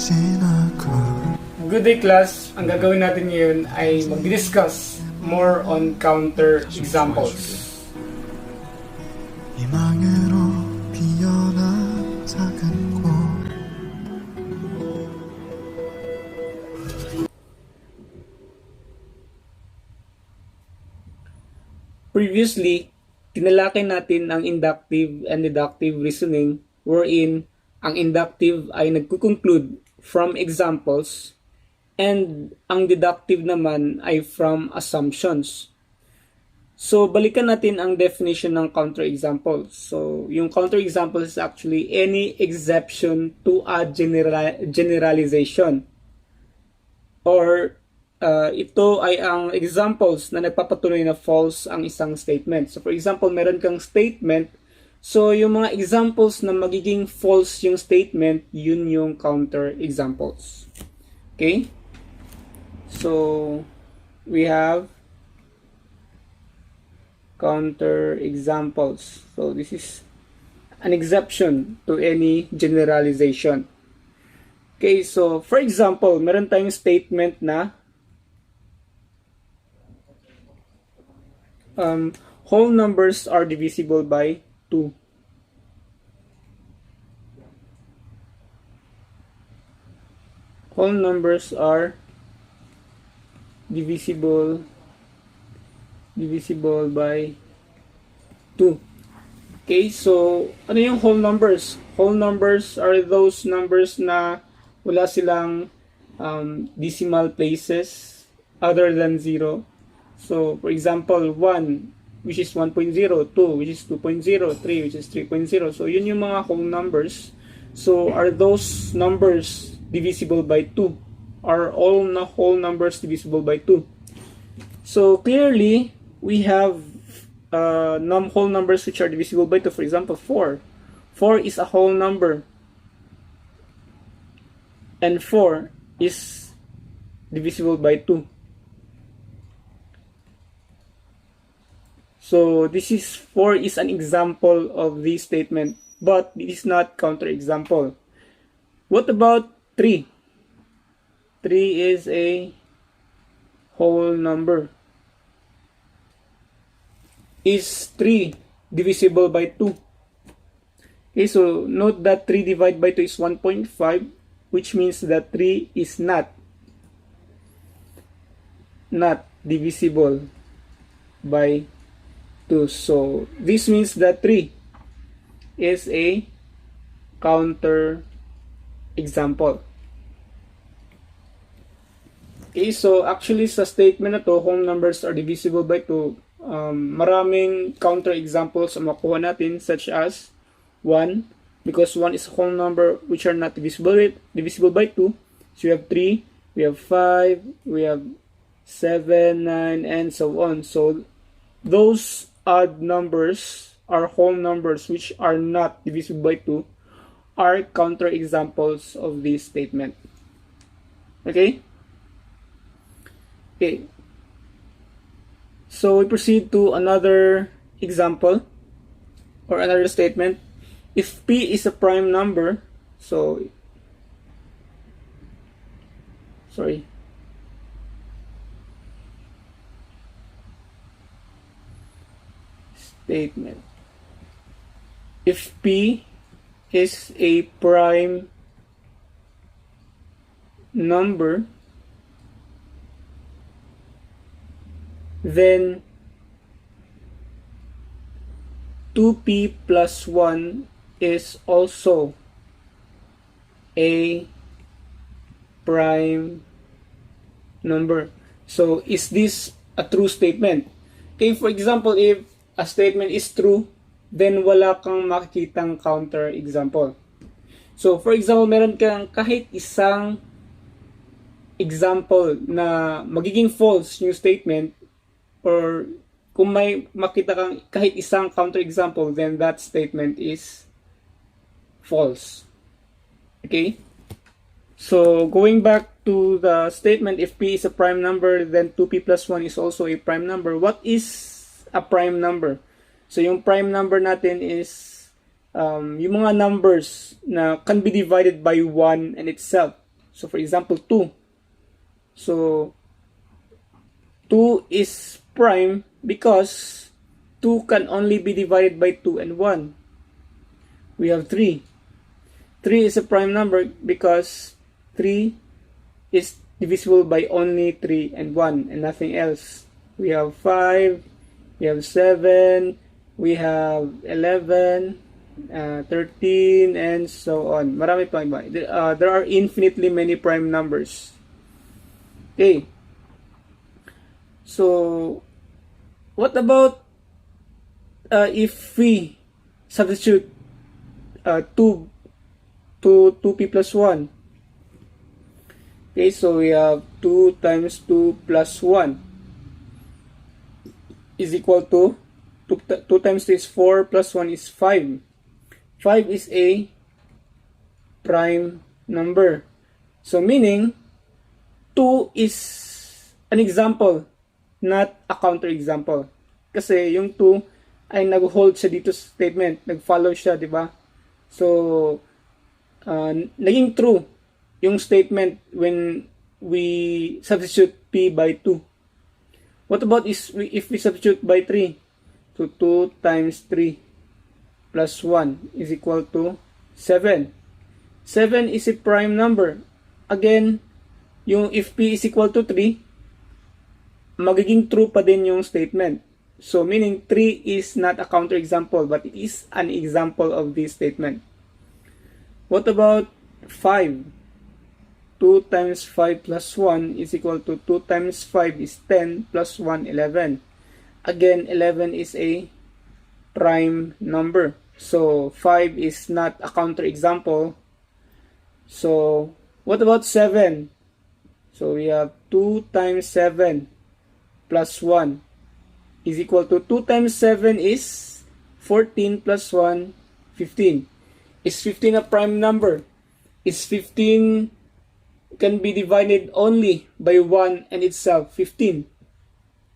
Good day class, ang gagawin natin ngayon ay mag-discuss more on counter examples. Previously, tinalakay natin ang inductive and deductive reasoning wherein ang inductive ay nagko-conclude from examples and ang deductive naman ay from assumptions. So, balikan natin ang definition ng counterexample. So, yung counterexample is actually any exception to a generalization. Or, ito ay ang examples na nagpapatunay na false ang isang statement. So, for example, meron kang statement. So, yung mga examples na magiging false yung statement, yun yung counterexamples. Okay? So, we have counterexamples. So, this is an exception to any generalization. Okay, so, for example, meron tayong statement na whole numbers are divisible by 2. Whole numbers are divisible by 2. Okay, so ano yung whole numbers? Whole numbers are those numbers na wala silang decimal places other than 0. So, for example, 1, which is 1.0, 2, which is 2.0, 3, which is 3.0. So, yun yung mga whole numbers. So, are those numbers divisible by 2? Are all whole numbers divisible by 2? So, clearly, we have whole numbers which are divisible by 2. For example, 4. 4 is a whole number. And 4 is divisible by 2. So, this is 4 is an example of this statement, but it is not counterexample. What about 3? 3 is a whole number. Is 3 divisible by 2? Okay, so note that 3 divided by 2 is 1.5, which means that 3 is not divisible by 2. So this means that 3 is a counter example. Okay, so actually sa statement na to, whole numbers are divisible by 2, maraming counter examples ang makuha natin, such as 1, because 1 is a whole number which are not divisible by 2. So we have 3, we have 5, we have 7, 9, and so on. So those odd numbers are whole numbers which are not divisible by 2 are counter examples of this statement. Okay? Okay. So we proceed to another example or another statement. If P is a prime number, statement. If P is a prime number, then 2P plus 1 is also a prime number. So, is this a true statement? Okay, for example, if a statement is true, then wala kang makikitang counter example. So, for example, meron kang kahit isang example na magiging false yung statement, or kung may makita kang kahit isang counter example, then that statement is false. Okay? So, going back to the statement, if P is a prime number, then 2P plus 1 is also a prime number. What is a prime number? So, yung prime number natin is yung mga numbers na can be divided by 1 and itself. So for example, 2. So 2 is prime because 2 can only be divided by 2 and 1. We have 3. 3 is a prime number because 3 is divisible by only 3 and 1 and nothing else. We have 5, we have 7, we have 11, 13, and so on. Marami pa iba. There are infinitely many prime numbers. Okay. So, what about if we substitute 2p plus 1? Okay, so we have 2 times 2 plus 1 is equal to 2 times 2 is 4 plus 1 is 5. 5 is a prime number. So meaning 2 is an example, not a counterexample. Kasi yung 2 ay nag-hold siya dito sa statement, nag-follow siya, di ba? So naging true yung statement when we substitute p by 2. What about if we substitute by 3? So 2 times 3 plus 1 is equal to 7. 7 is a prime number. Again, yung if p is equal to 3, magiging true pa din yung statement. So meaning 3 is not a counterexample but it is an example of this statement. What about 5? 2 times 5 plus 1 is equal to 2 times 5 is 10 plus 1, 11. Again, 11 is a prime number. So 5 is not a counterexample. So what about 7? So we have 2 times 7 plus 1 is equal to 2 times 7 is 14 plus 1, 15. Is 15 a prime number? Is 15 can be divided only by 1 and itself, 15.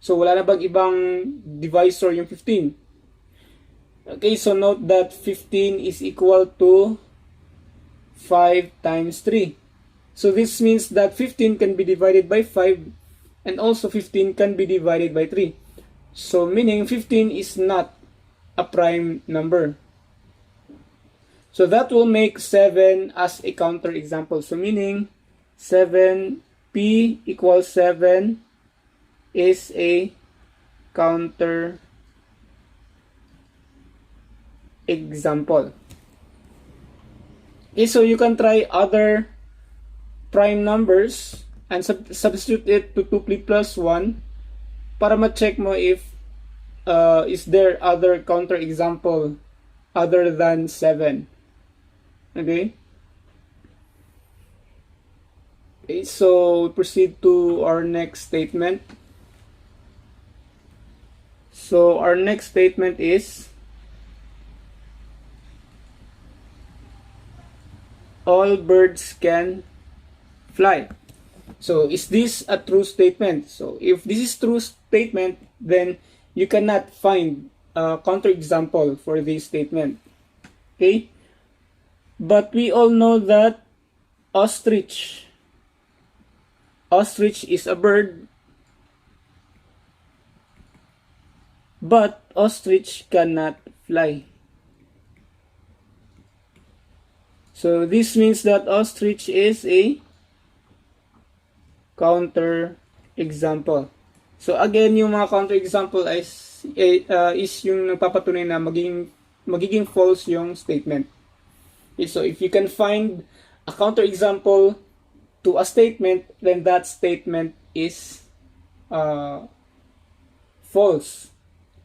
So wala na bang ibang divisor yung 15? Okay, so note that 15 is equal to 5 times 3. So this means that 15 can be divided by 5 and also 15 can be divided by 3. So meaning 15 is not a prime number. So that will make 7 as a counterexample. So meaning 7p equals 7 is a counter example. Okay, so you can try other prime numbers and substitute it to 2p plus 1 para ma-check mo if is there other counter example other than 7. Okay? Okay, so we proceed to our next statement. So our next statement is all birds can fly. So is this a true statement? So if this is true statement, then you cannot find a counterexample for this statement. Okay? But we all know that ostrich is a bird, but ostrich cannot fly. So this means that ostrich is a counter example. So again, yung mga counter example is yung nagpapatunay na magiging false yung statement. Okay, so if you can find a counter example to a statement, then that statement is false.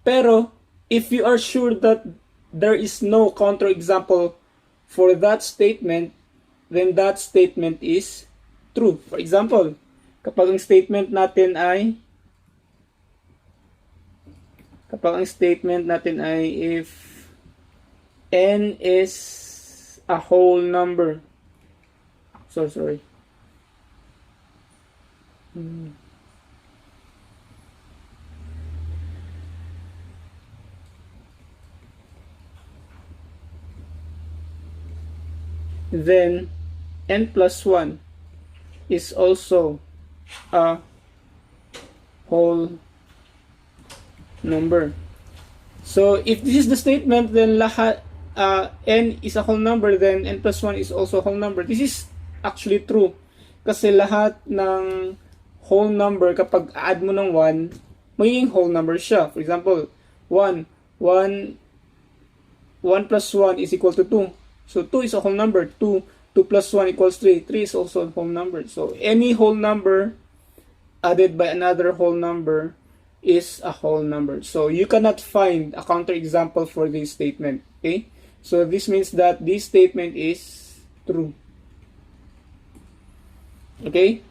Pero if you are sure that there is no counter example for that statement, then that statement is true. For example, kapag ang statement natin ay if n is a whole number. So sorry. Then n plus 1 is also a whole number. So if this is the statement, then lahat n is a whole number, then n plus 1 is also a whole number. This is actually true. Kasi lahat ng whole number, kapag add mo ng 1, magiging whole number siya. For example, 1 plus 1 is equal to 2. So 2 is a whole number. 2 plus 1 equals 3. 3 is also a whole number. So any whole number added by another whole number is a whole number. So you cannot find a counterexample for this statement. Okay? So this means that this statement is true. Okay?